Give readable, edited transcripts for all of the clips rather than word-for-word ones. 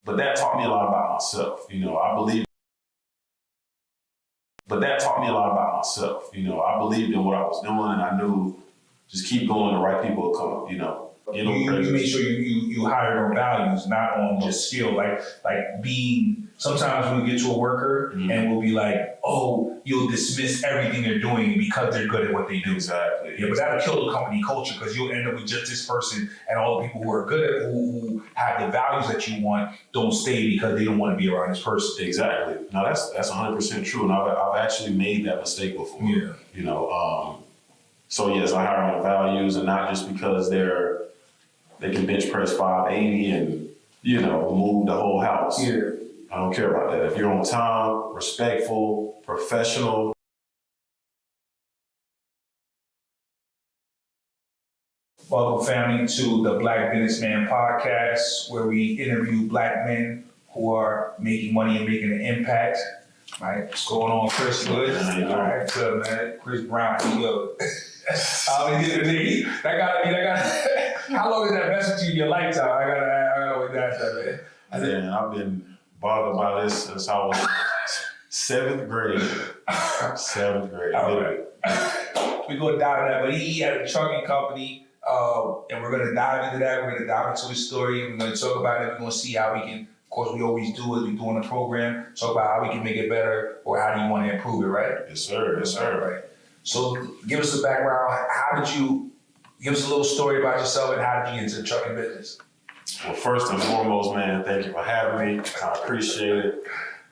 But that taught me a lot about myself. I believe. But that taught me a lot about myself. I believed in what I was doing, and I knew just keep going. The right people will come. You make sure you hire on values, not on just skill. Like being. Sometimes we get to a worker and we'll be like, oh, you'll dismiss everything they're doing because they're good at what they do. Exactly. Yeah, but that'll kill the company culture because you'll end up with just this person, and all the people who are good at who have the values that you want don't stay because they don't want to be around this person. Exactly. No, that's 100% true, and I've actually made that mistake before. Yeah. So yes, I hire on values, and not just because they can bench press 580 and move the whole house. Yeah. I don't care about that. If you're on time, respectful, professional. Welcome, family, to the Black Businessman Podcast, where we interview Black men who are making money and making an impact. All right, what's going on, Chris? Good? All right, good, man. Chris Brown, yo. That got. How long is that message in your lifetime? I gotta always ask that, man. Man, I've been bothered by this since I was 7th grade. 7th grade. All right. We're going to dive into that, but he had a trucking company, and we're going to dive into that. We're going to dive into his story. We're going to talk about it. We're going to see how we can, of course, we always do as we do on the program, talk about how we can make it better or how do you want to improve it, right? Yes, sir. Yes, sir. Right. So give us a background. Give us a little story about yourself and how did you get into the trucking business? Well, first and foremost, man, thank you for having me. I appreciate it.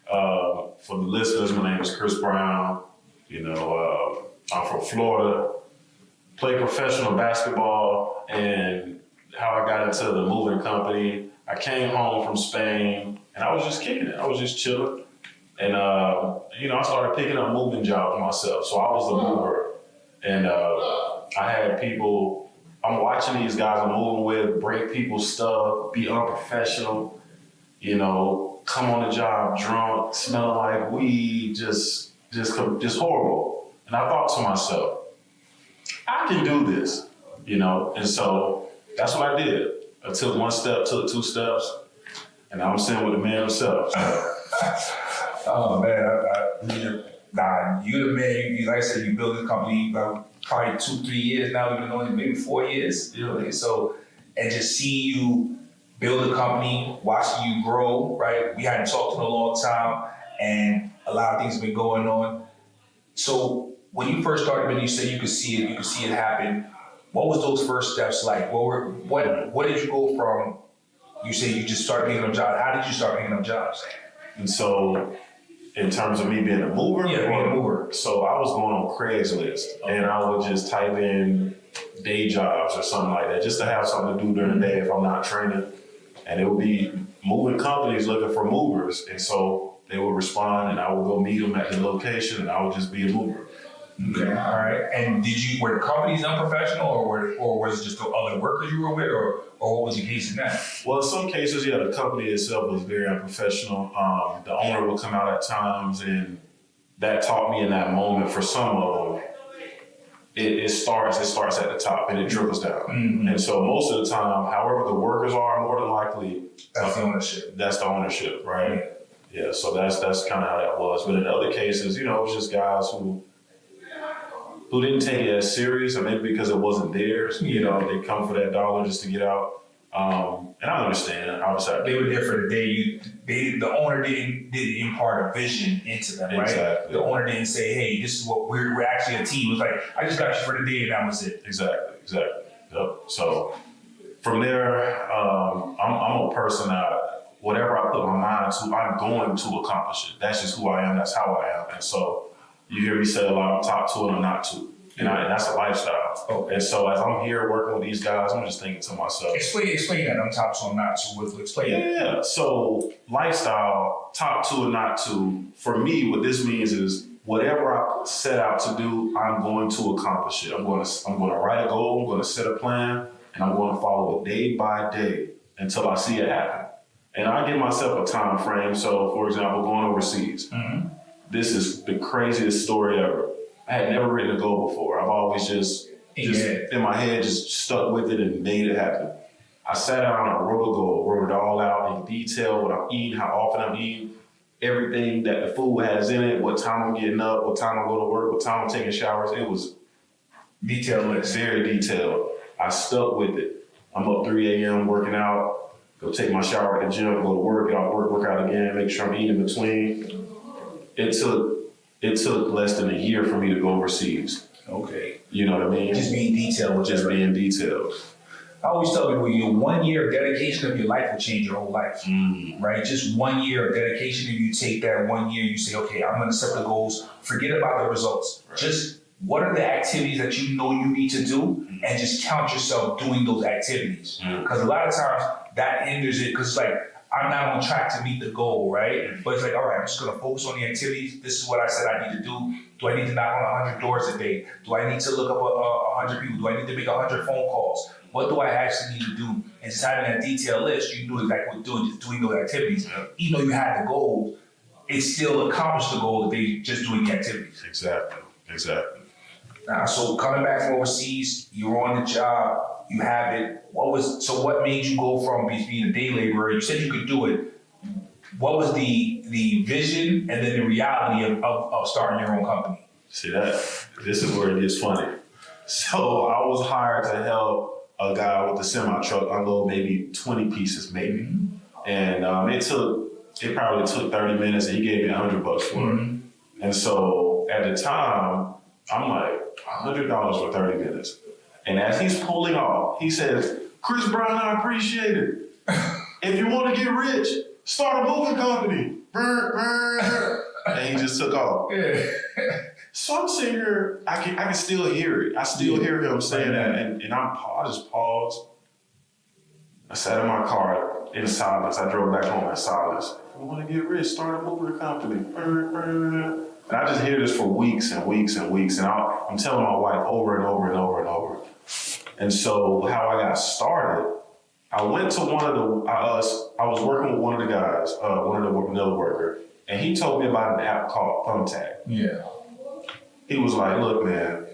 For the listeners, my name is Chris Brown. I'm from Florida, played professional basketball, and how I got into the moving company. I came home from Spain, and I was just kicking it. I was just chilling. And, I started picking up moving jobs myself. So I was the mover. And I had people... I'm watching these guys I'm moving with break people's stuff, be unprofessional, come on the job drunk, smelling like weed, just horrible. And I thought to myself, I can do this, And so that's what I did. I took one step, took 2 steps, and now I'm sitting with the man himself. Oh man, you the man. Like I said, you built this company about probably 2-3 years now. We've been on it maybe 4 years. So, and just see you build a company, watching you grow. Right, we hadn't talked in a long time, and a lot of things have been going on. So, when you first started, you said you could see it happen. What was those first steps like? What did you go from? You say you just started picking up jobs. How did you start picking up jobs? And so, in terms of me being a mover? Yeah, being a mover. So I was going on Craigslist, and I would just type in day jobs or something like that, just to have something to do during the day if I'm not training. And it would be moving companies looking for movers. And so they would respond, and I would go meet them at the location, and I would just be a mover. Okay, all right. And were the companies unprofessional, or was it just the other workers you were with, or what was the case in that? Well, in some cases, yeah, the company itself was very unprofessional. The owner would come out at times, and that taught me in that moment. For some of them, it starts at the top and it trickles down. Mm-hmm. And so most of the time, however the workers are, more than likely that's the ownership. That's the ownership, right? Yeah. So that's kind of how that was. But in other cases, it was just guys who didn't take it as serious, or maybe because it wasn't theirs. They come for that dollar just to get out. And I understand. Obviously, they were there for the day. The owner didn't impart a vision into them, right? Exactly. The owner didn't say, "Hey, this is what we're actually a team." It was like, "I just got you for the day, and that was it." Exactly. Yep. So from there, I'm a person that whatever I put my mind to, I'm going to accomplish it. That's just who I am. That's how I am. And so you hear me say a lot, I'm top to it, I'm not to. And that's a lifestyle. Okay. And so as I'm here working with these guys, I'm just thinking to myself. Explain that. I'm top to, I'm not to. Explain that. Yeah. So lifestyle, top to and not to. For me, what this means is whatever I set out to do, I'm going to accomplish it. I'm going to write a goal. I'm going to set a plan, and I'm going to follow it day by day until I see it happen. And I give myself a time frame. So, for example, going overseas. Mm-hmm. This is the craziest story ever. I had never written a goal before. I've always just in my head, just stuck with it and made it happen. I sat down, I wrote it all out in detail, what I'm eating, how often I'm eating, everything that the food has in it, what time I'm getting up, what time I go to work, what time I'm taking showers. It was Detailed list. very detailed. I stuck with it. I'm up 3 a.m. working out, go take my shower at the gym, go to work, get off work out again, make sure I'm eating in between. It took less than a year for me to go overseas. Okay. You know what I mean? Just being detailed. Just being detailed. I always tell people, your 1 year of dedication of your life will change your whole life, right? Just 1 year of dedication, and you take that 1 year, you say, okay, I'm going to set the goals, forget about the results. Right. Just what are the activities that you know you need to do, and just count yourself doing those activities. Because a lot of times that hinders it, because it's like, I'm not on track to meet the goal, right? But it's like, all right, I'm just going to focus on the activities. This is what I said I need to do. Do I need to knock on 100 doors a day? Do I need to look up 100 people? Do I need to make 100 phone calls? What do I actually need to do? And just having that detailed list, you knew exactly what you're doing, just doing those activities. Even though you had the goal, it still accomplished the goal if they just doing the activities. Exactly. So coming back from overseas, you're on the job, you have it. What made you go from being a day laborer? You said you could do it. What was the vision and then the reality of starting your own company? See this is where it gets funny. So I was hired to help a guy with a semi truck unload maybe 20 pieces maybe. And it probably took 30 minutes, and he gave me $100 for it. And so at the time, I'm like, $100 for 30 minutes. And as he's pulling off, he says, Chris Brown, I appreciate it. If you want to get rich, start a moving company. And he just took off. So I'm sitting here, I can still hear it. I still hear him saying that. And I just paused. I sat in my car in silence. I drove back home in silence. If you want to get rich, start a moving company. And I just hear this for weeks and weeks and weeks. And I'm telling my wife over and over and over and over. And so how I got started, I went to one of the, I was working with one of the guys, another worker, and he told me about an app called Thumbtack. Yeah. He was like, look, man,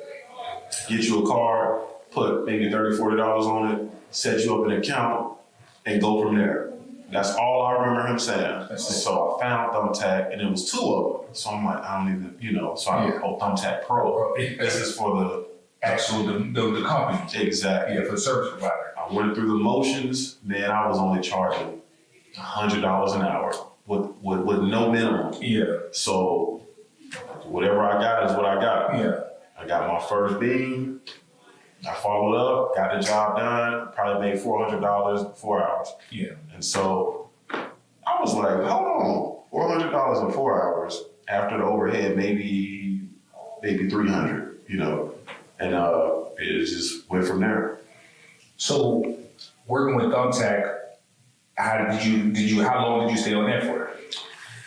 get you a card, put maybe $30, $40 on it, set you up an account, and go from there. That's all I remember him saying. So I found Thumbtack, and it was 2 of them. So I'm like, I don't even, so I called Thumbtack Pro. This is for the actual the company. Exactly. Yeah, for the service provider. I went through the motions. Man, I was only charging $100 an hour with no minimum. Yeah. So whatever I got is what I got. Yeah. I got my first bean. I followed up, got the job done, probably made $400 in 4 hours. Yeah. And so I was like, hold on, $400 in 4 hours after the overhead, maybe $300, and it just went from there. So working with Thumbtack, how long did you stay on there for?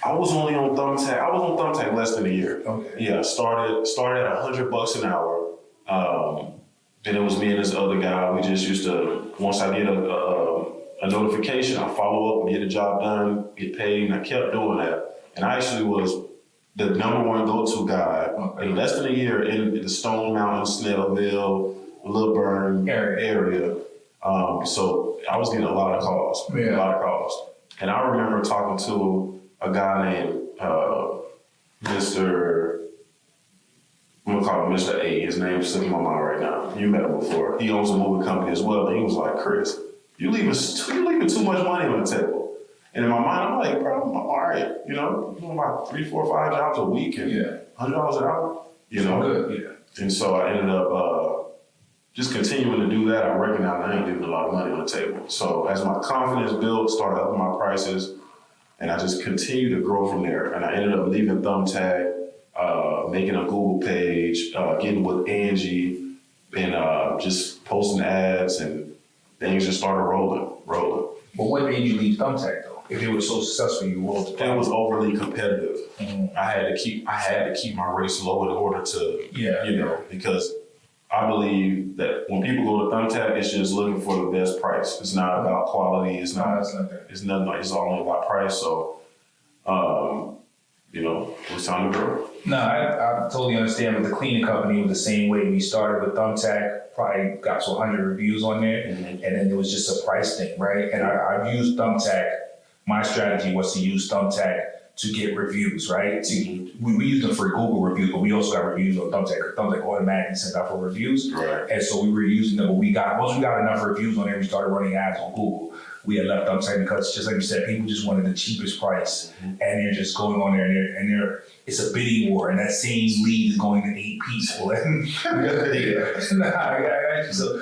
I was only on Thumbtack. I was on Thumbtack less than a year. Okay. Yeah, started at $100 an hour. And it was me and this other guy. We just used to, once I get a notification, I follow up and get the job done, get paid, and I kept doing that. And I actually was the #1 go-to guy in less than a year in the Stone Mountain, Snellville, Lilburn area. So I was getting a lot of calls, And I remember talking to a guy named I'm gonna call him Mr. A. His name's slipping my mind right now. You met him before. He owns a moving company as well. And he was like, Chris, you leaving too much money on the table. And in my mind, I'm like, bro, I'm all right. I'm doing about 3, 4, 5 jobs a week and $100 an hour. Good. Yeah. And so I ended up just continuing to do that. I recognized I ain't leaving a lot of money on the table. So as my confidence built, started upping my prices, and I just continued to grow from there. And I ended up leaving Thumbtack, making a Google page, getting with Angie, and just posting ads, and things just started rolling. But what made you leave Thumbtack though? If it was so successful, you rolled it. It was overly competitive. I had to keep my race low in order to, because I believe that when people go to Thumbtack, it's just looking for the best price. It's not about quality. It's all about price. So, it was time to grow. No, I totally understand. With the cleaning company, it was the same way. We started with Thumbtack, probably got to 100 reviews on there, and then it was just a price thing, right? And I've used Thumbtack. My strategy was to use Thumbtack to get reviews, right? We use them for Google reviews, but we also got reviews on Thumbtack. Thumbtack automatically sent out for reviews, Right. and so we were using them. But once we got enough reviews on there, we started running ads on Google. We had left Thumbtack because, just like you said, people just wanted the cheapest price, and they're just going on there, and it's a bidding war, and that same lead is going to 8 people. And so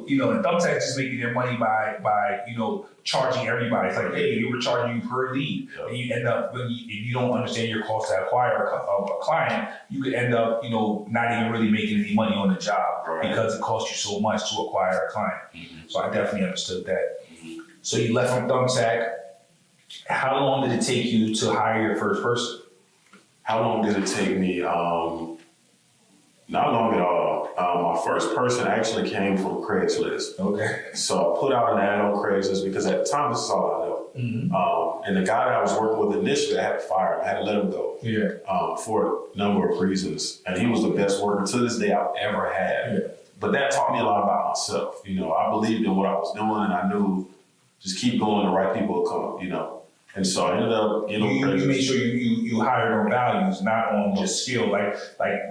and Thumbtack just making their money by charging everybody. It's like, hey, we were charging you per lead, and you end up if you don't understand your cost to acquire a client, you could end up not even really making any money on the job because it costs you so much to acquire a client. So I definitely understood that. So you left from Thumbtack. How long did it take you to hire your first person? How long did it take me? Not long at all. My first person actually came from Craigslist. Okay. So I put out an ad on Craigslist because at the time, this is all I know. And the guy that I was working with initially, I had to fire him. I had to let him go. Yeah. For a number of reasons. And he was the best worker to this day I've ever had. Yeah. But that taught me a lot about myself. I believed in what I was doing, and I knew just keep going, the right people will come, And so I ended up, You made sure you hired on values, not on just skill. Like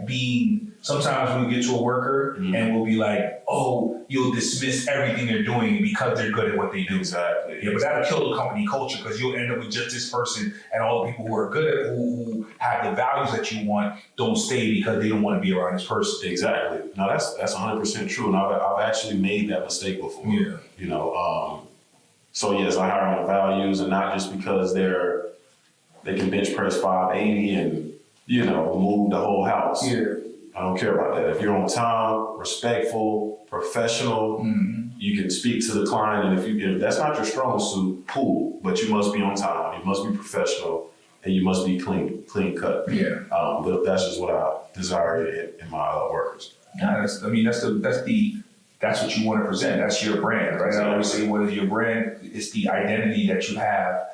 being, sometimes we get to a worker and we'll be like, oh, you'll dismiss everything they're doing because they're good at what they do. Exactly. Yeah, but that'll kill the company culture because you'll end up with just this person, and all the people who are good at, who have the values that you want, don't stay because they don't want to be around this person. Exactly. No, that's 100% true. And I've actually made that mistake before. Yeah. So yes, I hire on values, and not just because they can bench press 580 and move the whole house. Yeah. I don't care about that. If you're on time, respectful, professional, you can speak to the client, and if that's not your strong suit, cool. But you must be on time. You must be professional, and you must be clean cut. Yeah. But that's just what I desire in my workers. Yeah, that's what you want to present. That's your brand, right? Exactly. I always say, what is your brand? It's the identity that you have,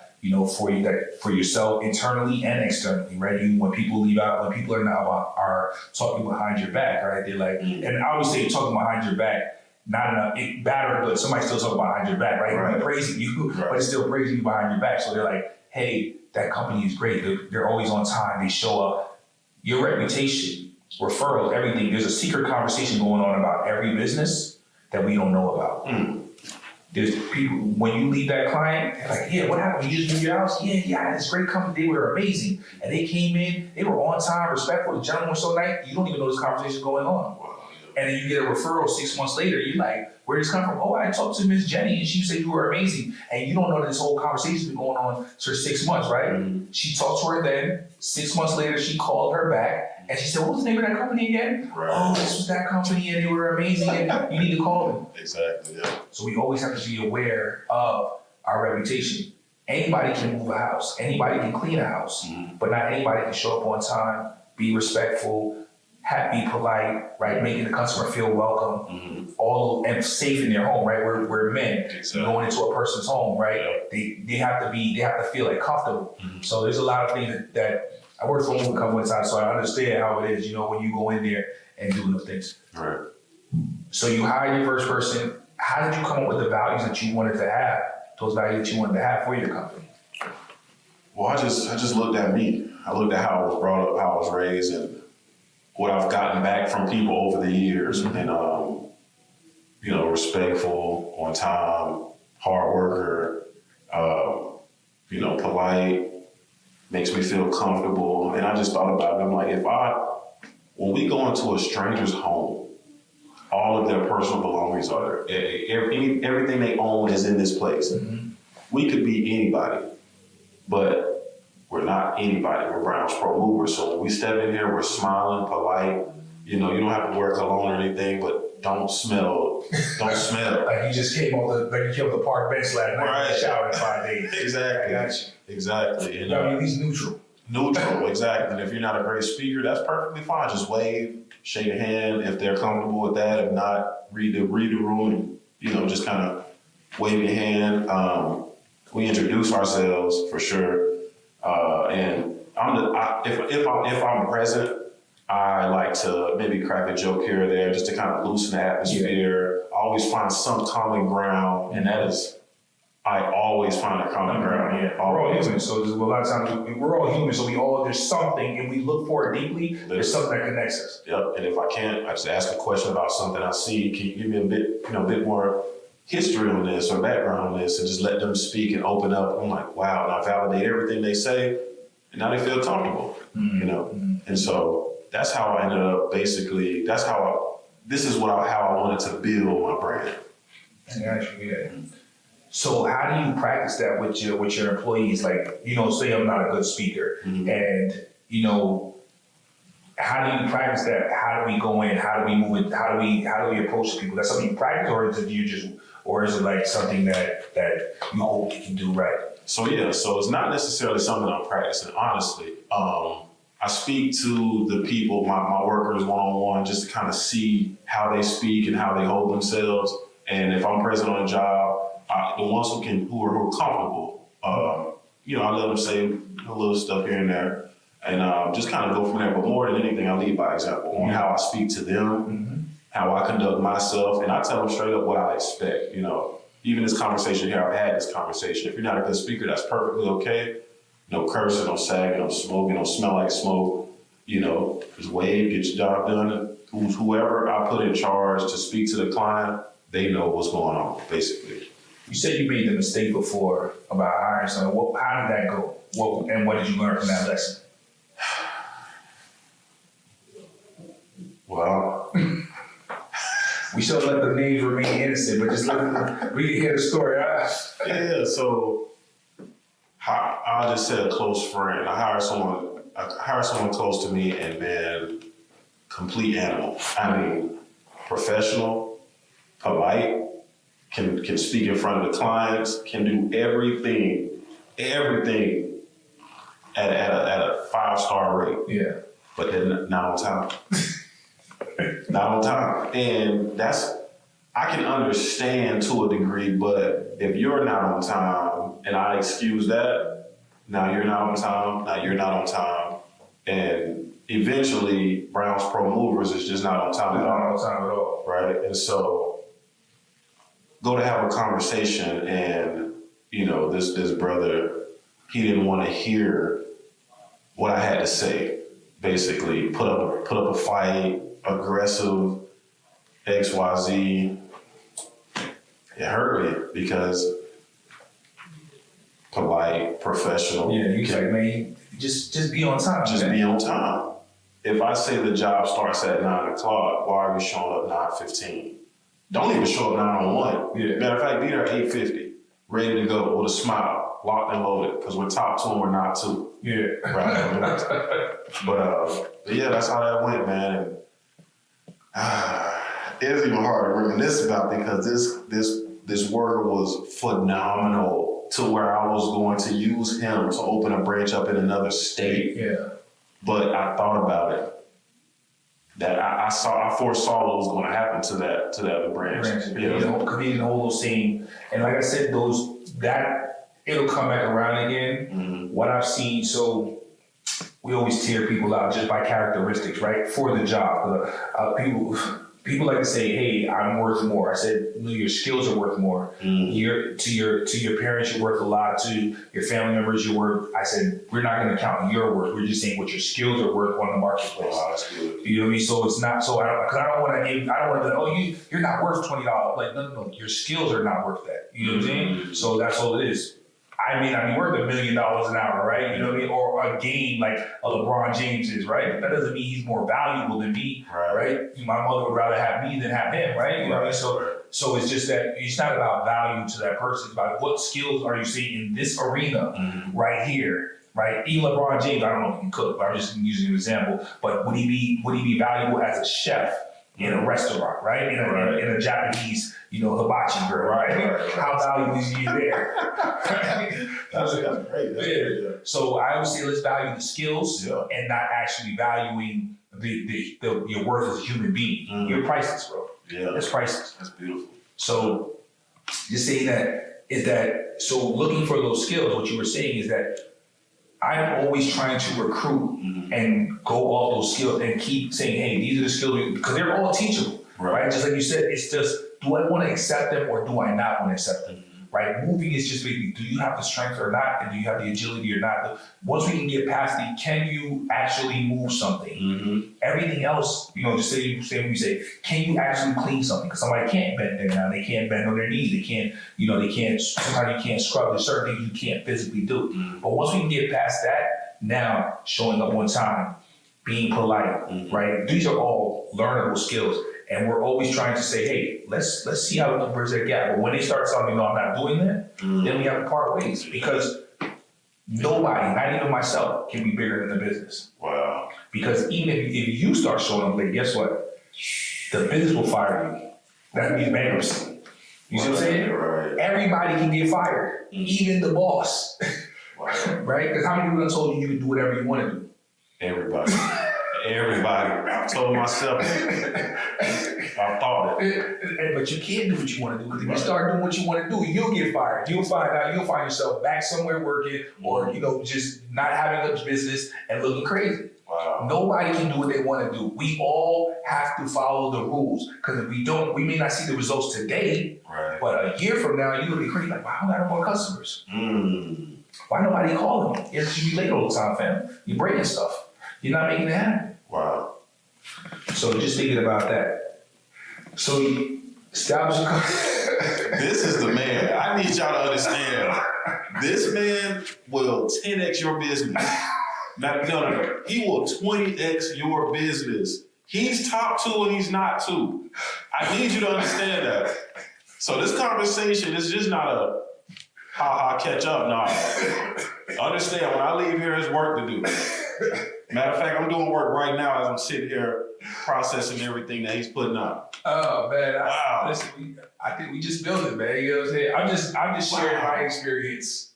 for yourself internally and externally, right? When people are talking behind your back, right? They're like, and I always say talking behind your back, not enough, bad or good. Somebody still talking behind your back, right? They're praising you, but it's still praising you behind your back. So they're like, hey, that company is great. They're always on time. They show up. Your reputation, referrals, everything. There's a secret conversation going on about every business that we don't know about. There's people, when you leave that client, they're like, yeah, what happened? You just moved your house? Yeah, I had this great company. They were amazing. And they came in, they were on time, respectful. The gentleman was so nice. You don't even know this conversation going on. And then you get a referral 6 months later. You're like, where did this come from? Oh, I talked to Miss Jenny and she said you were amazing. And you don't know that this whole conversation's been going on for 6 months, right? She talked to her then. 6 months later, she called her back. And she said, what was the name of that company again? Right. Oh, this was that company and they were amazing and you need to call them. Exactly, yeah. So we always have to be aware of our reputation. Anybody can move a house. Anybody can clean a house. But not anybody can show up on time, be respectful, be polite, right? Making the customer feel welcome, and safe in their home, right? We're men going into a person's home, right? Yep. They have to feel like comfortable. So there's a lot of things that I worked for a couple of times, so I understand how it is, when you go in there and do those things. Right. So you hired your first person. How did you come up with the values that you wanted to have, those values that you wanted to have for your company? Well, I just looked at me. I looked at how I was brought up, how I was raised, and what I've gotten back from people over the years. And, respectful, on time, hard worker, polite, makes me feel comfortable. And I just thought about it. I'm like, when we go into a stranger's home, all of their personal belongings are there. Everything they own is in this place. We could be anybody, but we're not anybody. We're Brown's Pro Movers. So when we step in here, we're smiling, polite. You don't have to wear cologne or anything, but don't smell. Like you just came off the park bench last night. Right. Showered in 5 days. Exactly. I got you. Exactly. And, at least neutral. Neutral, exactly. And if you're not a great speaker, that's perfectly fine. Just wave, shake a hand if they're comfortable with that. If not, read the room and, just kind of wave your hand. We introduce ourselves for sure. And if I'm present, I like to maybe crack a joke here or there just to kind of loosen the atmosphere. I always find some common ground, and that is, I always find a common ground. Yeah, we're all human, so there's a lot of times we're all human, so there's something, and we look for it deeply. There's something that connects us. Yep, and if I can't, I just ask a question about something I see. Can you give me a bit more history on this or background on this, and just let them speak and open up? I'm like, wow, and I validate everything they say, and now they feel comfortable, And so that's how I ended up. Basically, this is how I wanted to build my brand. Yeah. So how do you practice that with your employees? Like, say I'm not a good speaker, and how do you practice that? How do we go in? How do we move it? How do we approach people? That's something you practice, or is it like something that you hope you can do right? So it's not necessarily something I'm practicing. Honestly, I speak to the people, my workers one-on-one, just to kind of see how they speak and how they hold themselves. And if I'm present on a job, the ones who are comfortable, I let them say a little stuff here and there, and just kind of go from there. But more than anything, I lead by example on how I speak to them, how I conduct myself, and I tell them straight up what I expect. Even this conversation here, I've had this conversation. If you're not a good speaker, that's perfectly okay. No cursing, no sagging, no smoking, no smell like smoke. Just wave, get your job done. Whoever I put in charge to speak to the client, they know what's going on, basically. You said you made the mistake before about hiring someone. How did that go? What did you learn from that lesson? Well, we should let the names remain innocent, but just we can hear the story. Yeah, so I'll just say a close friend. I hired someone close to me, and man, complete animal. I mean, professional, polite, can speak in front of the clients, can do everything at a 5-star rate. Yeah. But then not on time. Not on time. And I can understand to a degree, but if you're not on time and I excuse that, now you're not on time, now you're not on time. And eventually Brown's Pro Movers is just not on time at all. Not on time at all. Right? And so go to have a conversation, and this brother, he didn't want to hear what I had to say. Basically, put up a fight, aggressive, XYZ. It hurt me because polite, professional. Yeah, you like, man, just be on time. Just be on time. If I say the job starts at 9 o'clock, why are we showing up 9:15? Don't even show up 9:01. Yeah. Matter of fact, be there at 8:50, ready to go with a smile, locked and loaded, because we're top 2 and we're not 2. Yeah. Right. But yeah, that's how that went, man. It is even hard to reminisce about, because this worker was phenomenal to where I was going to use him to open a branch up in another state. Yeah. But I thought about it. That I foresaw what was going to happen to that other branch. Comedian whole scene, and like I said, that it'll come back around again. Mm-hmm. What I've seen, so we always tear people out just by characteristics, right? For the job, people like to say, "Hey, I'm worth more." I said, "No, your skills are worth more. Mm-hmm. To your parents, you're worth a lot. To your family members, you're worth." I said, "We're not going to count your worth. We're just saying what your skills are worth on the marketplace." Oh, that's good. You know what I mean? So it's not so. I don't want to be like, you're not worth $20. Like, no. Your skills are not worth that. You know what I'm saying? Mm-hmm. So that's all it is. I may not be worth $1 million an hour, right? You know what I mean? Or a game like a LeBron James is, right? That doesn't mean he's more valuable than me, right? My mother would rather have me than have him, right? You know what I mean? So it's just that it's not about value to that person. It's about what skills are you seeing in this arena right here, right? Even LeBron James, I don't know if he can cook, but I'm just using an example. But would he be valuable as a chef in a restaurant, right? In a Japanese, hibachi grill, right? How valuable is he there? That's great. That's great. Yeah. So I always say let's value the skills and not actually valuing your worth as a human being. You're priceless, bro. Yeah. It's priceless. That's beautiful. So just saying so looking for those skills, what you were saying is that I'm always trying to recruit and go off those skills and keep saying, hey, these are the skills, because they're all teachable, right? Just like you said, it's just, do I want to accept them or do I not want to accept them, right? Moving is just maybe, do you have the strength or not? And do you have the agility or not? Once we can get past the, can you actually move something? Everything else, just say when you say, can you actually clean something? Because somebody can't bend there now. They can't bend on their knees. They can't, sometimes you can't scrub. There's certain things you can't physically do. But once we can get past that, now showing up on time, being polite, right? These are all learnable skills. And we're always trying to say, hey, let's see how we can bridge that gap. But when they start telling me, no, I'm not doing that, then we have to part ways, because nobody, not even myself, can be bigger than the business. Wow. Because even if you start showing up late, guess what? The business will fire you. That means bankruptcy. You see what I'm saying? Right. Everybody can get fired, even the boss. Right? Because how many people have told you can do whatever you want to do? Everybody. I told myself, I thought it. But you can't do what you want to do, because if you start doing what you want to do, you'll get fired. You'll find yourself back somewhere working, or just not having a business and looking crazy. Wow. Nobody can do what they want to do. We all have to follow the rules, because if we don't, we may not see the results today, but a year from now, you're gonna be crazy. Like, wow, I got more customers. Why nobody calling me? You be late all the time, fam. You're breaking stuff. You're not making it happen. Wow. So just thinking about that. So establish a This is the man. I need y'all to understand. This man will 10x your business. No. He will 20x your business. He's top 2 and he's not 2. I need you to understand that. So this conversation is just not a catch up. No. Understand, when I leave here, there's work to do. Matter of fact, I'm doing work right now as I'm sitting here processing everything that he's putting up. Oh man, Wow. Listen, I think we just built it, man. You know what I'm saying? I'm just sharing my experience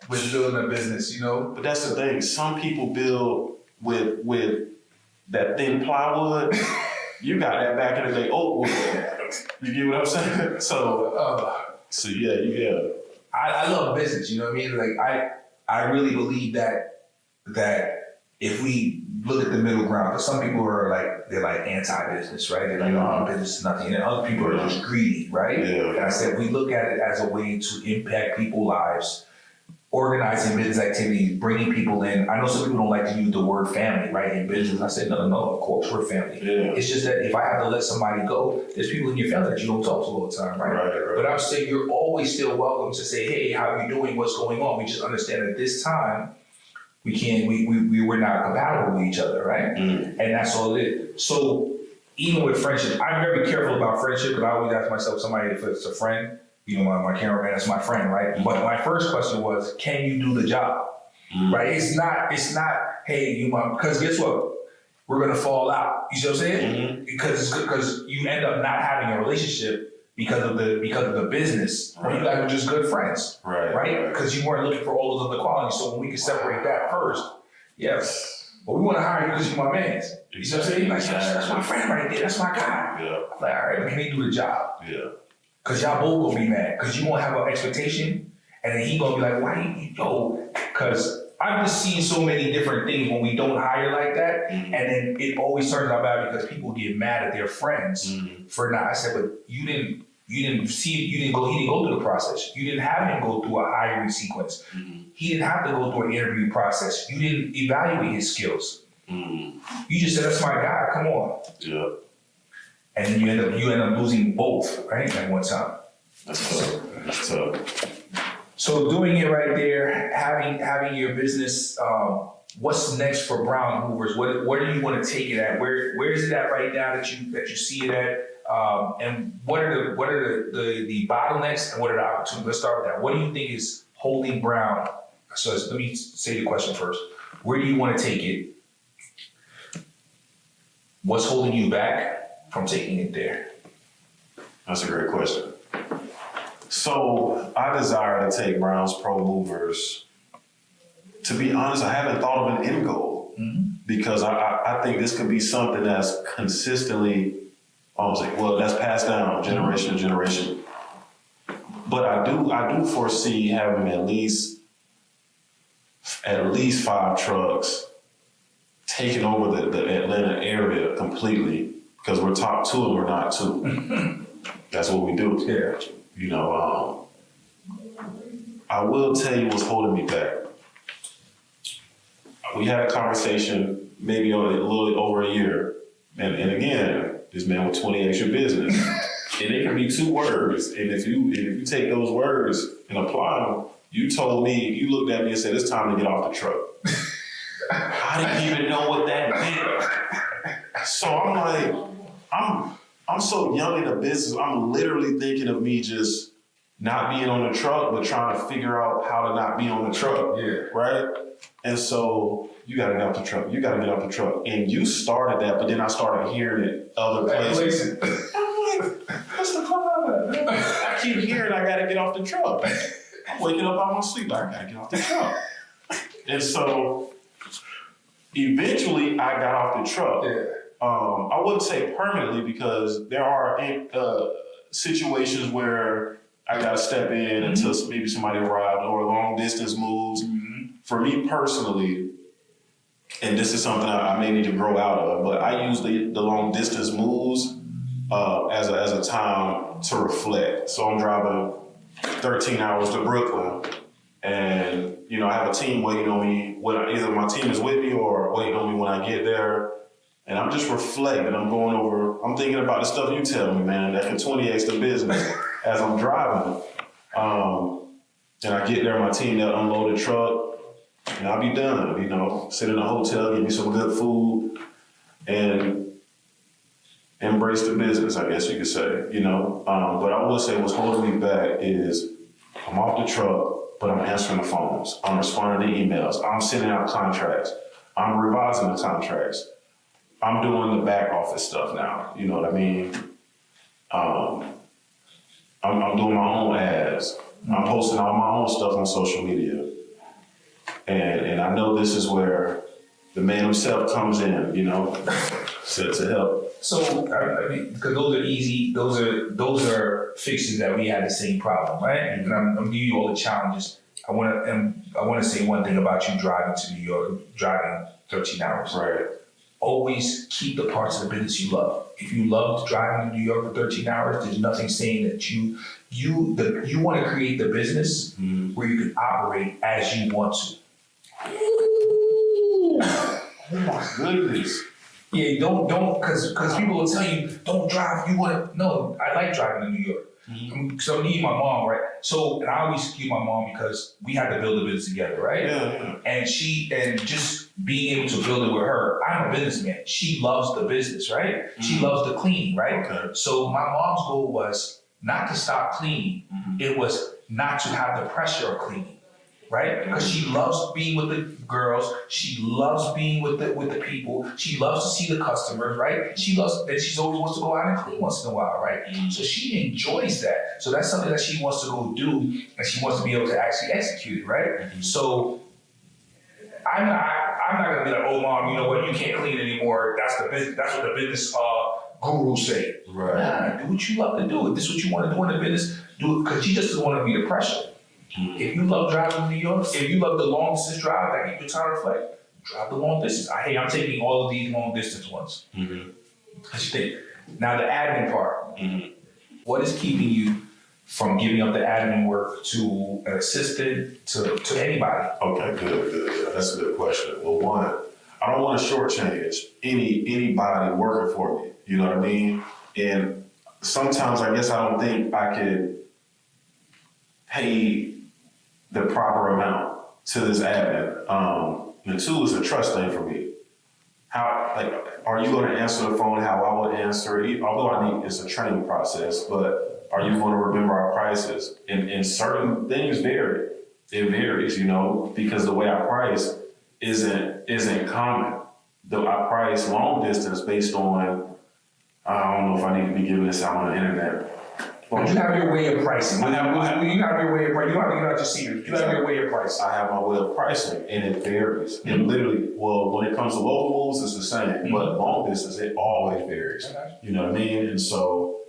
with building a business, But that's the thing. Some people build with that thin plywood. You got that back in the day oak wood. You get what I'm saying? So yeah. I love business, you know what I mean? Like I really believe that if we look at the middle ground, because some people are they're anti-business, right? They're like, oh, business is nothing. And other people are just greedy, right? Yeah. And I said, we look at it as a way to impact people's lives, organizing business activities, bringing people in. I know some people don't like to use the word family, right, in business. I said, no, of course, we're family. Yeah. It's just that if I have to let somebody go, there's people in your family that you don't talk to all the time, right? But I'm saying you're always still welcome to say, hey, how are you doing? What's going on? We just understand at this time, we're not compatible with each other, right? And that's all it is. So even with friendship, I'm very careful about friendship, because I always ask myself, somebody, if it's a friend, my cameraman, that's my friend, right? But my first question was, can you do the job? Right? It's not, hey, because guess what? We're gonna fall out. You see what I'm saying? Because you end up not having a relationship because of the business, when you guys were just good friends, right? Because you weren't looking for all those other qualities. So when we can separate that first, yes. But we want to hire you because you're my man. You see what I'm saying? You're like, that's my friend right there. That's my guy. Yeah. I'm like, all right, but can he do the job? Yeah. Because y'all both gonna be mad. Because you gonna have an expectation, and then he gonna be like, why you because I'm just seeing so many different things when we don't hire like that, and then it always turns out bad because people get mad at their friends for not. I said, but he didn't go through the process. You didn't have him go through a hiring sequence. He didn't have to go through an interview process. You didn't evaluate his skills. You just said, that's my guy, come on. Yeah. And then you end up losing both, right, at one time. That's tough. So doing it right there, having your business, what's next for Brown Movers? Where do you want to take it at? Where is it at right now that you see it at? And what are the bottlenecks and what are the opportunities? Let's start with that. What do you think is holding Brown? So let me say the question first. Where do you want to take it? What's holding you back from taking it there? That's a great question. So I desire to take Brown's Pro Movers. To be honest, I haven't thought of an end goal because I think this could be something that's consistently, that's passed down generation to generation. But I do foresee having at least at least 5 trucks, taking over the Atlanta area completely, because we're top 2 and we're not 2. That's what we do. Yeah. You know, I will tell you what's holding me back. We had a conversation maybe a little over a year, and again, this man with 20 extra business, and it can be 2 words, and if you take those words and apply them, you told me, you looked at me and said, it's time to get off the truck. I didn't even know what that meant. So I'm like, I'm so young in the business, I'm literally thinking of me just not being on the truck, but trying to figure out how to not be on the truck. Yeah. Right? And so you gotta get off the truck. You gotta get off the truck. And you started that, but then I started hearing it other places. I'm like, what's the club? I keep hearing I gotta get off the truck. I'm waking up out of my sleep. I gotta get off the truck. And so eventually I got off the truck. Yeah. I wouldn't say permanently, because there are situations where I got to step in until maybe somebody arrived, or long distance moves. For me personally, and this is something I may need to grow out of, but I use the long distance moves as a time to reflect. So I'm driving 13 hours to Brooklyn, and you know I have a team waiting on me. Either my team is with me or waiting on me when I get there. And I'm just reflecting. I'm going over, I'm thinking about the stuff you tell me, man, that can 20x the business as I'm driving. And I get there, my team, they'll unload the truck, and I'll be done, you know, sit in a hotel, give me some good food, and embrace the business, I guess you could say, you know. But I will say what's holding me back is I'm off the truck, but I'm answering the phones. I'm responding to emails. I'm sending out contracts. I'm revising the contracts. I'm doing the back office stuff now. You know what I mean? I'm doing my own ads. I'm posting all my own stuff on social media. And I know this is where the man himself comes in, you know, to help. So, I mean, because those are easy, those are fixes that we had the same problem, right? And I'm giving you all the challenges. I want to say one thing about you driving to New York, driving 13 hours. Right. Always keep the parts of the business you love. If you love driving to New York for 13 hours, there's nothing saying that you want to create the business where you can operate as you want to. Oh my goodness. Yeah, don't, because people will tell you, don't drive, no, I like driving to New York. So me and my mom, right? So, and I always keep my mom because we had to build a business together, right? Yeah. And just being able to build it with her, I'm a businessman. She loves the business, right? She loves the cleaning, right? Okay. So my mom's goal was not to stop cleaning. It was not to have the pressure of cleaning, right? Because she loves being with the girls. She loves being with the people. She loves to see the customers, right? She always wants to go out and clean once in a while, right? So she enjoys that. So that's something that she wants to go do, and she wants to be able to actually execute it, right? So I'm not gonna be like, oh mom, you know what? You can't clean anymore. That's the business. That's what the business gurus say. Right. Nah, do what you love to do. If this is what you want to do in the business, do it, because she just doesn't want to be the pressure. If you love driving to New York, if you love the long distance drive that keep your time reflect, drive the long distance. Hey, I'm taking all of these long distance ones. That's your thing. Now the admin part. What is keeping you from giving up the admin work to an assistant, to anybody? Okay, good. Yeah, that's a good question. Well, one, I don't want to shortchange anybody working for me. You know what I mean? And sometimes I guess I don't think I could pay the proper amount to this admin. And two, is a trust thing for me. Are you going to answer the phone how I would answer it? Although it's a training process, but are you going to remember our prices? And certain things vary. It varies, you know, because the way I price isn't common. Though I price long distance based on, I don't know if I need to be giving this out on the internet. But you have your way of pricing. You have your way of pricing. You don't have to give out your secret. You have your way of pricing. I have my way of pricing, and it varies. It literally, when it comes to local moves, it's the same. But long distance, it always varies. You know what I mean? And so,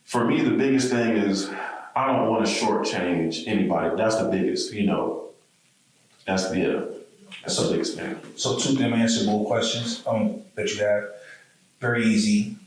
for me, the biggest thing is I don't want to shortchange anybody. That's the biggest, you know. That's a big experience. So two unanswerable questions that you have. Very easy.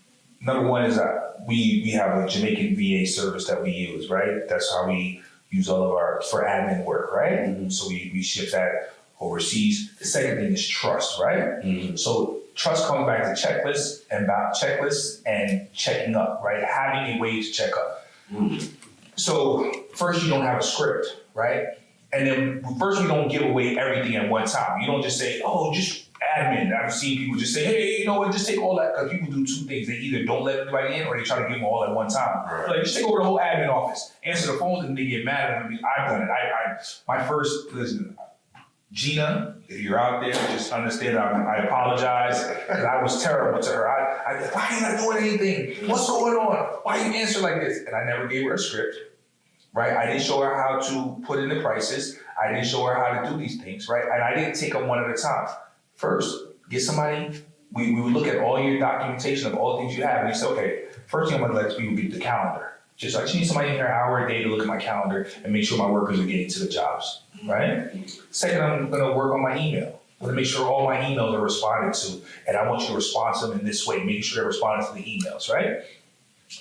Number one is we have a Jamaican VA service that we use, right? That's how we use all of our, for admin work, right? Mm-hmm. So we ship that overseas. The second thing is trust, right? Mm-hmm. So trust comes back to checklists and checking up, right? Having a way to check up. Mm-hmm. So first you don't have a script, right? And then first we don't give away everything at one time. You don't just say, oh, just admin. I've seen people just say, hey, you know what, just take all that, because people do two things. They either don't let anybody in or they try to give them all at one time. Right. Like, just take over the whole admin office, answer the phones, and they get mad at me. I've done it. Listen, Gina, if you're out there, just understand I apologize, because I was terrible to her. I why are you not doing anything? What's going on? Why you answer like this? And I never gave her a script, right? I didn't show her how to put in the prices. I didn't show her how to do these things, right? And I didn't take them one at a time. First, get somebody, we would look at all your documentation of all the things you have, and you say, okay, first thing I'm gonna let people get the calendar. Just like, I just need somebody in here an hour a day to look at my calendar and make sure my workers are getting to the jobs, right? Second, I'm gonna work on my email. I'm gonna make sure all my emails are responded to, and I want you to respond to them in this way, making sure they're responding to the emails, right?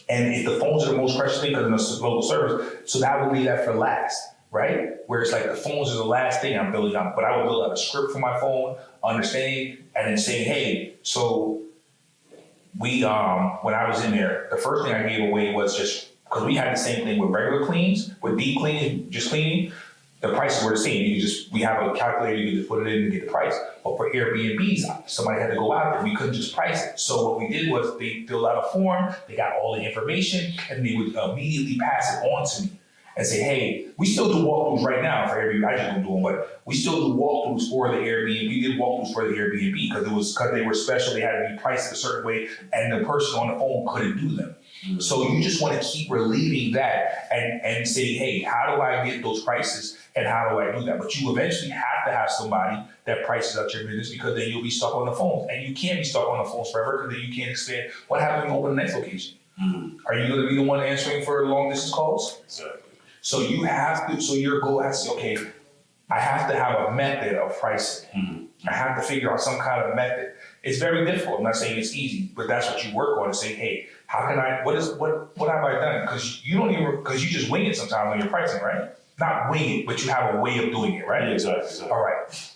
And if the phones are the most precious thing because of the local service, so that would leave that for last, right? Where it's like the phones are the last thing I'm building on, but I would build out a script for my phone, understanding, and then saying, hey, so we, when I was in there, the first thing I gave away was just, because we had the same thing with regular cleans, with deep cleaning, just cleaning, the prices were the same. We have a calculator, you can just put it in and get the price. But for Airbnbs, somebody had to go out there. We couldn't just price it. So what we did was they filled out a form, they got all the information, and they would immediately pass it on to me and say, hey, we still do walkthroughs right now for Airbnb. I just don't do them, but we still do walkthroughs for the Airbnb. We did walkthroughs for the Airbnb because they were special. They had to be priced a certain way, and the person on the phone couldn't do them. Mm-hmm. So you just want to keep relieving that and say, hey, how do I get those prices and how do I do that? But you eventually have to have somebody that prices out your business, because then you'll be stuck on the phones. And you can't be stuck on the phones forever, because then you can't expand. What happens when you open the next location? Mm-hmm. Are you going to be the one answering for long distance calls? Exactly. So you have to, so your goal has to, okay, I have to have a method of pricing. Mm-hmm. I have to figure out some kind of method. It's very difficult. I'm not saying it's easy, but that's what you work on, and say, hey, how can I, what have I done? Because you just wing it sometimes when you're pricing, right? Not wing it, but you have a way of doing it, right? Yeah, exactly. All right.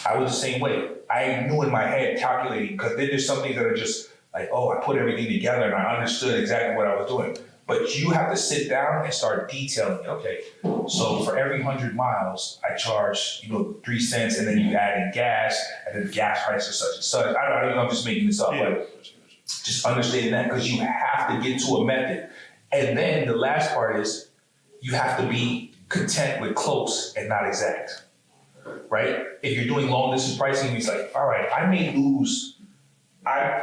I was the same way. I knew in my head calculating, because then there's some things that are just like, oh, I put everything together and I understood exactly what I was doing. But you have to sit down and start detailing it. Okay, so for every 100 miles, I charge 3 cents, and then you add in gas, and then the gas price is such and such. I don't know, I'm just making this up, but just understanding that, because you have to get to a method. And then the last part is you have to be content with close and not exact, right? If you're doing long distance pricing, it's like, all right, I may lose,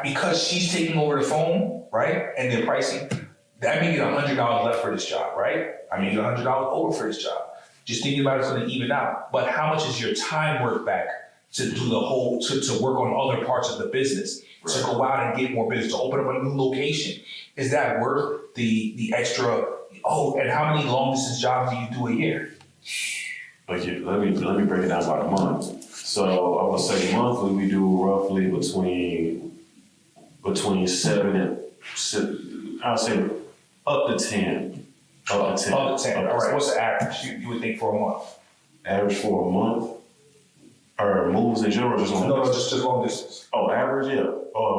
because she's taking over the phone, right? And they're pricing. I may get $100 left for this job, right? I may get $100 over for this job. Just thinking about it's going to even out. But how much is your time worth back to do the whole, to work on other parts of the business, right, to go out and get more business, to open up a new location? Is that worth the extra? Oh, and how many long distance jobs do you do a year? Okay, let me break it down by the month. So I would say monthly we do roughly between 7 and 6. I'll say up to 10. Up to 10. All right. What's the average you would think for a month? Average for a month? Or moves in general, just long distance? No, just long distance. Oh, average, yeah. Oh,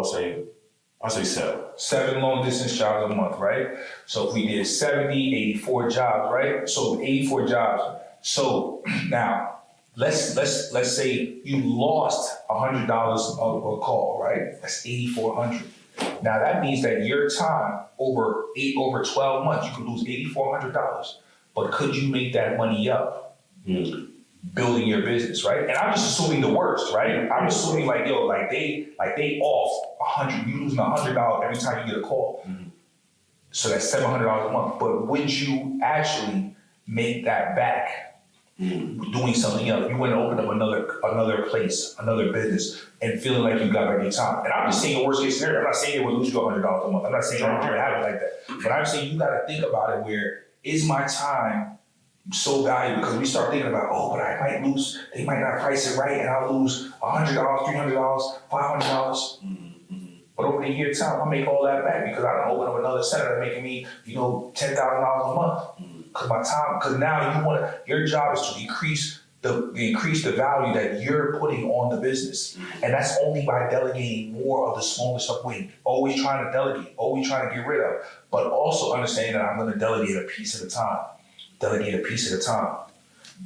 I'll say 7. 7 long distance jobs a month, right? So if we did 70, 84 jobs, right? So 84 jobs. So now let's say you lost $100 of a call, right? That's $8,400. Now that means that your time over 12 months, you could lose $8,400. But could you make that money up building your business, right? And I'm just assuming the worst, right? I'm assuming like they off 100, you losing $100 every time you get a call. Mm-hmm. So that's $700 a month. But would you actually make that back doing something else? You want to open up another place, another business, and feeling like you got a good time. And I'm just saying a worst case scenario. I'm not saying it would lose you $100 a month. I'm not saying I'm going to have it like that. But I'm saying you got to think about it where, is my time so valuable because we start thinking about, oh, but I might lose, they might not price it right and I'll lose $100, $300, $500. But over the year time, I make all that back because I don't open up another center that's making me, $10,000 a month. Because now your job is to increase the value that you're putting on the business. And that's only by delegating more of the smaller stuff. Always trying to delegate, always trying to get rid of, but also understanding that I'm going to delegate a piece at a time.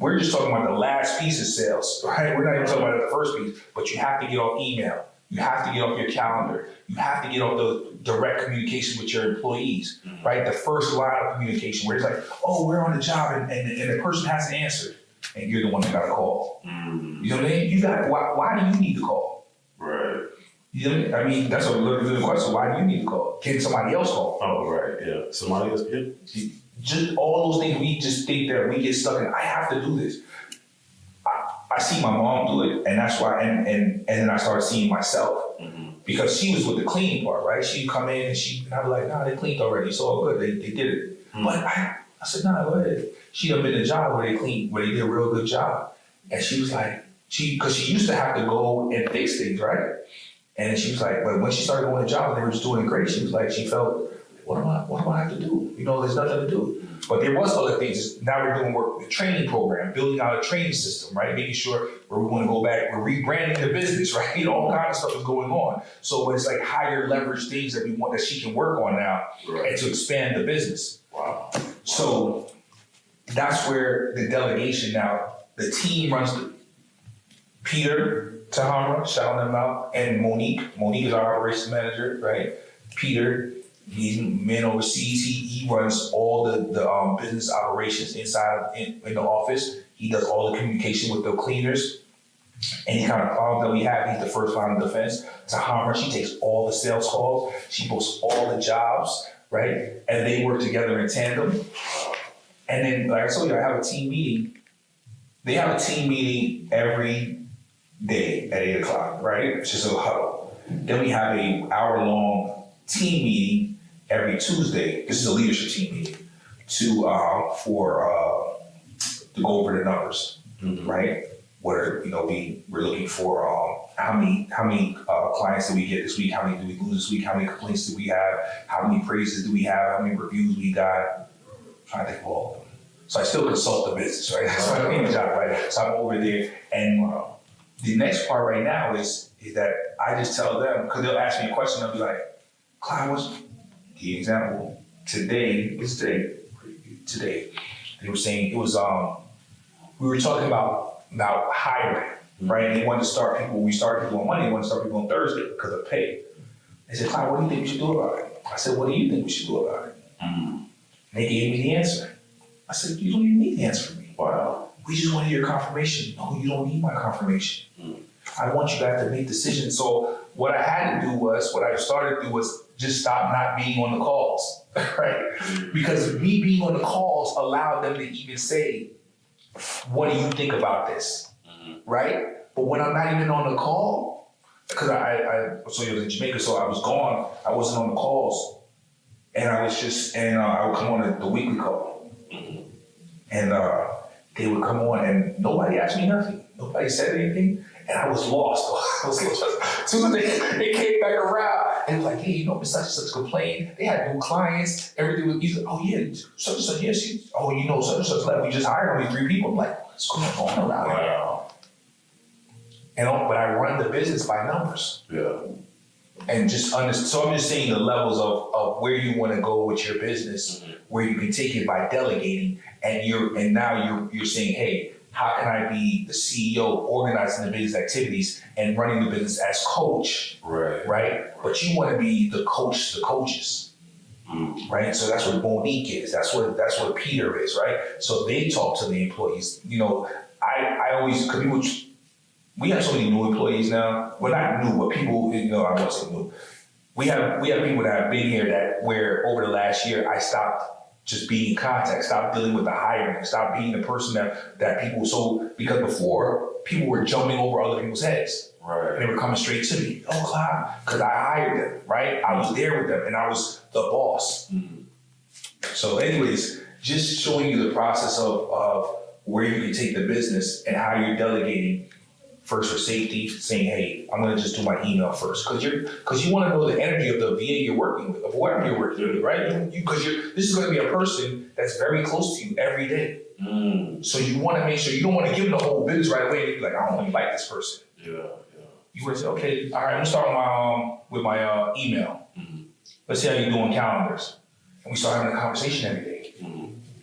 We're just talking about the last piece of sales, right? We're not even talking about the first piece, but you have to get off email. You have to get off your calendar. You have to get off the direct communication with your employees, right? The first line of communication where it's like, oh, we're on the job and the person hasn't answered and you're the one that got to call. You know what I mean? Why do you need to call? Right. You know what I mean? That's a really good question. Why do you need to call? Can somebody else call? Oh, right, yeah. Somebody else, yeah. Just all those things we just think that we get stuck in. I have to do this. I see my mom do it, and that's why. And then I started seeing myself because she was with the cleaning part, right? She'd come in and I'd be like, nah, they cleaned already. It's all good. They did it. But I said, nah, go ahead. She done been in a job where they cleaned, where they did a real good job, and she was like, because she used to have to go and fix things, right? And she was like, but when she started going to jobs, they were just doing great. She was like, she felt, what do I have to do? There's nothing to do. But there was other things. Now we're doing work with the training program, building out a training system, right? Making sure where we want to go back, we're rebranding the business, right? All kinds of stuff is going on. So it's like higher leverage things that we want that she can work on now and to expand the business. Wow. So that's where the delegation now, the team runs Peter Tahara, shouting them out, and Monique. Monique is our operations manager, right? Peter, he's man overseas. He runs all the business operations inside in the office. He does all the communication with the cleaners. Any kind of problem that we have, he's the first line of defense. Tahara, she takes all the sales calls. She books all the jobs, right? And they work together in tandem. And then, like I told you, I have a team meeting. They have a team meeting every day at 8 o'clock, right? It's just a huddle. Then we have an hour-long team meeting every Tuesday. This is a leadership team meeting to go over the numbers, right? Where we're looking for how many clients did we get this week? How many did we lose this week? How many complaints do we have? How many praises do we have? How many reviews we got? I'm trying to think of all of them. So I still consult the business, right? That's my main job, right? So I'm over there, and the next part right now is that I just tell them, because they'll ask me a question, they'll be like, Clyde, the example today, they were saying it was we were talking about hiring, right? And they wanted to start people. We started people on Monday. They wanted to start people on Thursday because of pay. They said, Clyde, what do you think we should do about it? I said, what do you think we should do about it? And they gave me the answer. I said, you don't even need the answer from me. Wow. We just want your confirmation. No, you don't need my confirmation. I want you guys to make decisions. So what I started to do was just stop not being on the calls, right? Because me being on the calls allowed them to even say, what do you think about this, right? But when I'm not even on the call, because I was in Jamaica, so I was gone, I wasn't on the calls, and I was just, I would come on the weekly call. And they would come on and nobody asked me nothing. Nobody said anything. And I was lost. As soon as they came back around, and was like, hey, such and such complained. They had new clients. Everything was easy. Oh, yeah, such and such, yes. Such and such left. We just hired only 3 people. I'm like, what's going on around here? But I run the business by numbers. Yeah. And so I'm just saying the levels of where you want to go with your business, where you can take it by delegating, and now you're saying, hey, how can I be the CEO organizing the business activities and running the business as coach, right? But you want to be the coach to coaches, right? So that's what Monique is. That's what Peter is, right? So they talk to the employees. I always, because we have so many new employees now. Well, not new, but people, I won't say new. We have people that have been here where over the last year, I stopped just being in contact, stop dealing with the hiring, stop being the person that people, because before, people were jumping over other people's heads. Right. And they were coming straight to me. Oh, Clyde, because I hired them, right? I was there with them, and I was the boss. So anyways, just showing you the process of where you can take the business and how you're delegating first for safety, saying, hey, I'm gonna just do my email first. Cause you wanna know the energy of the VA you're working with, of whoever you're working with, right? This is gonna be a person that's very close to you every day. So you wanna make sure, you don't wanna give them the whole business right away and be like, I don't really like this person. Yeah. You would say, okay, all right, I'm gonna start with my email. Let's see how you doing calendars. And we start having a conversation every day.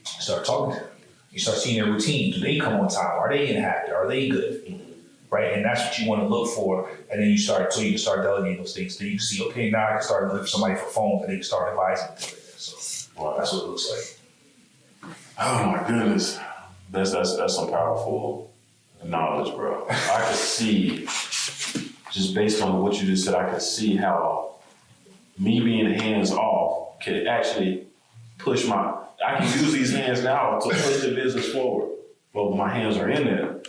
Start talking to them. You start seeing their routine. Do they come on time? Are they in habit? Are they good? Right? And that's what you want to look for. And then you can start delegating those things. Then you see, okay, now I can start looking for somebody for phones and they can start advising. So that's what it looks like. Oh my goodness. That's some powerful knowledge, bro. I could see, just based on what you just said, I could see how me being hands off could actually push I can use these hands now to push the business forward. But when my hands are in there,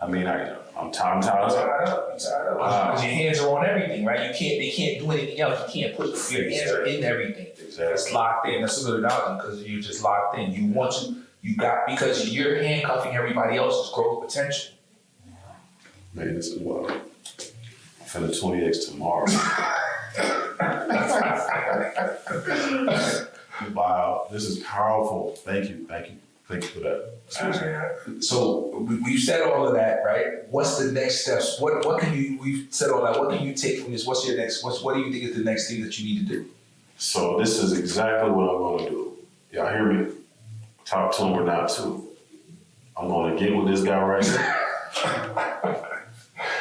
I mean, I'm tired up. Because your hands are on everything, right? They can't do anything else. You can't put your hands are in everything. Exactly. It's locked in. That's a good analogy because you're just locked in. Because you're handcuffing everybody else's growth potential. Man, this is wild. I'm finna 20X tomorrow. Wow, this is powerful. Thank you for that. So we've said all of that, right? What's the next steps? We've said all that. What can you take from this? What do you think is the next thing that you need to do? So this is exactly what I'm gonna do. Y'all hear me? Talk to him or not to. I'm gonna get with this guy right here.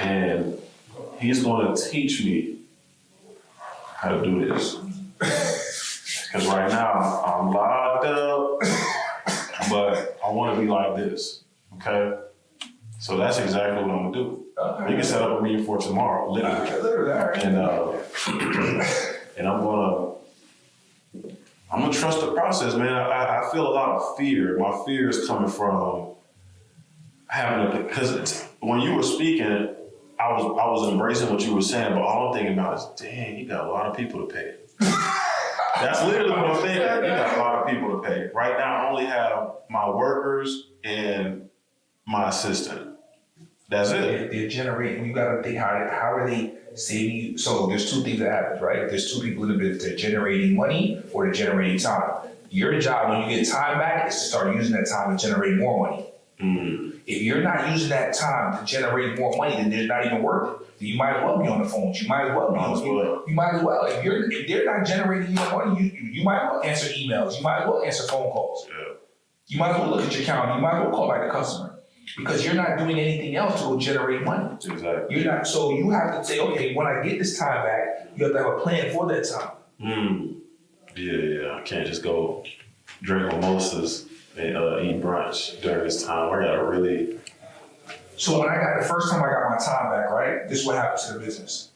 And he's gonna teach me how to do this. Because right now, I'm locked up, but I want to be like this, okay? So that's exactly what I'm going to do. We can set up a meeting for tomorrow, literally. And I'm going to trust the process, man. I feel a lot of fear. My fear is coming from because when you were speaking, I was embracing what you were saying, but all I'm thinking about is, dang, you got a lot of people to pay. That's literally what I'm thinking. You got a lot of people to pay. Right now, I only have my workers and my assistant. That's it. They're generating. You got to think how are they saving you? So there's two things that happens, right? There's two people in the business. They're generating money or they're generating time. Your job when you get time back is to start using that time to generate more money. If you're not using that time to generate more money, then there's not even worth it. You might as well be on the phones. You might as well be. You might as well. If they're not generating you money, you might as well answer emails. You might as well answer phone calls. Yeah. You might as well look at your calendar. You might as well call back the customer because you're not doing anything else to go generate money. Exactly. You're not. So you have to say, okay, when I get this time back, you have to have a plan for that time. Yeah. I can't just go drink mimosas and eat brunch during this time. I gotta really. So the first time I got my time back, right? This is what happened to the business.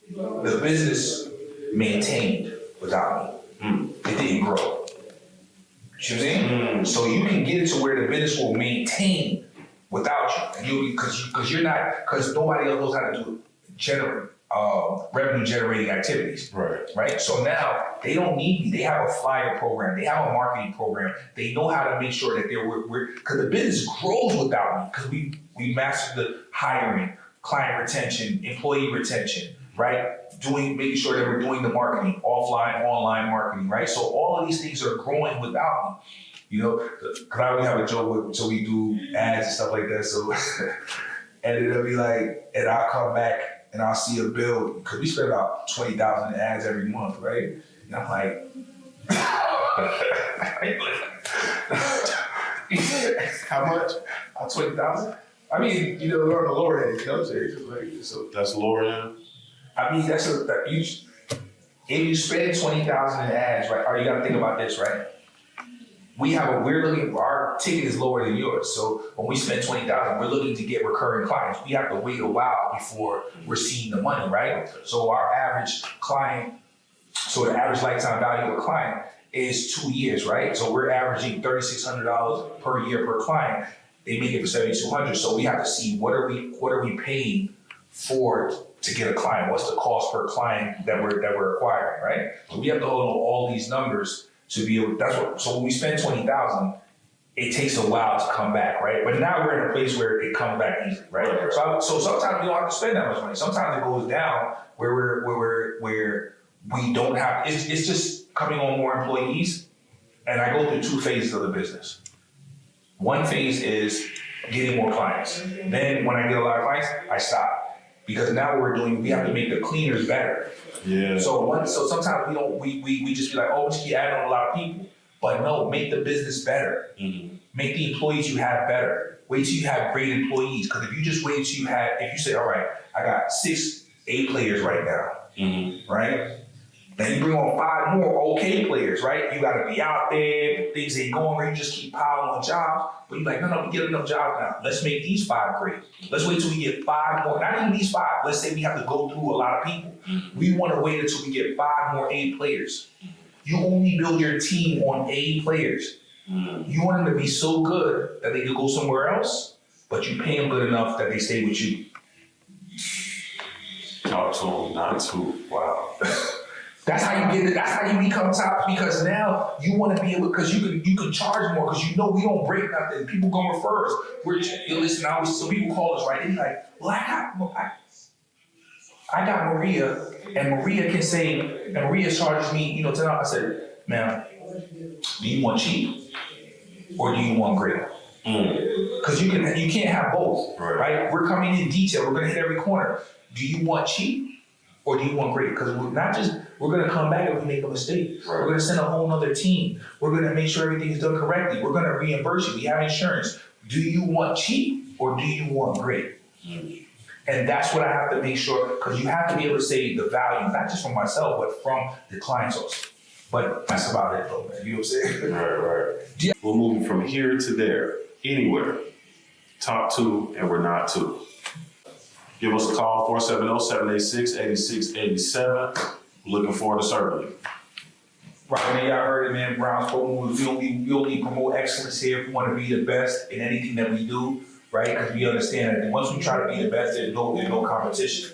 The business maintained without me. It didn't grow. You know what I'm saying? So you can get it to where the business will maintain without you, because nobody else knows how to do revenue generating activities. Right. So now they don't need me. They have a flyer program. They have a marketing program. They know how to make sure that because the business grows without me because we mastered the hiring, client retention, employee retention, right? Making sure that we're doing the marketing, offline, online marketing, right? So all of these things are growing without me. Because I always have a joke so we do ads and stuff like that. So, and it'll be like, and I'll come back and I'll see a bill, because we spend about 20,000 in ads every month, right? And I'm like, how much? 20,000? I mean, they're on the lower end, so That's lower end? I mean, if you spend 20,000 in ads, right? Or you got to think about this, right? Our ticket is lower than yours. So when we spend 20,000, we're looking to get recurring clients. We have to wait a while before we're seeing the money, right? So our average client, the average lifetime value of a client is 2 years, right? So we're averaging $3,600 per year per client. They make it for $7,200. So we have to see what are we paying to get a client? What's the cost per client that we're acquiring, right? So we have to know all these numbers to be able. So when we spend 20,000, it takes a while to come back, right? But now we're in a place where it comes back easily, right? So sometimes we don't have to spend that much money. Sometimes it goes down where we don't have. It's just coming on more employees, and I go through 2 phases of the business. One phase is getting more clients. Then when I get a lot of clients, I stop. Because now we have to make the cleaners better. Yeah. So sometimes we just be like, oh, we just keep adding on a lot of people. But no, make the business better. Mm-hmm. Make the employees you have better. Wait till you have great employees. Because if you just wait till if you say, all right, I got 6 A players right now, right? Then you bring on 5 more okay players, right? You gotta be out there, things ain't going where you just keep piling on jobs. But you're like, no, we get enough jobs now. Let's make these 5 great. Let's wait till we get 5 more. Not even these 5. Let's say we have to go through a lot of people. We wanna wait until we get 5 more A players. You only build your team on A players. You want them to be so good that they could go somewhere else, but you pay them good enough that they stay with you. Talk to them, not to. Wow. That's how you get it. That's how you become top. Because now you want to be able, because you can charge more. Because we don't break nothing. People gonna refer us. Listen. So people call us, right? They're like, well, I got Maria, and Maria can say, and Maria charges me, $10. I said, ma'am, do you want cheap or do you want great? Because you can't have both, right? We're coming in detail. We're gonna hit every corner. Do you want cheap or do you want great? Because we're gonna come back if we make a mistake. Right. We're gonna send a whole nother team. We're gonna make sure everything is done correctly. We're gonna reimburse you. We have insurance. Do you want cheap or do you want great? And that's what I have to make sure, because you have to be able to say the value, not just from myself, but from the clients also. But that's about it though, man. You know what I'm saying? Right. Yeah. We're moving from here to there, anywhere. Top 2, and we're not 2. Give us a call, 470-786-8687. Looking forward to serving you. Right, man, y'all heard it, man. Brown's Home. We only promote excellence here. We want to be the best in anything that we do, right? Because we understand that once we try to be the best, there's no competition.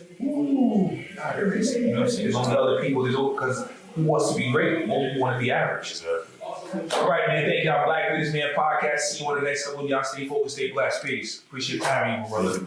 Not everything. You know what I'm saying? There's only other people. Because who wants to be great? Most people want to be average. Exactly. All right, man. Thank y'all. Black Businessman Podcast. See you on the next one. Y'all stay focused, stay blessed. Peace. Appreciate your time, brother.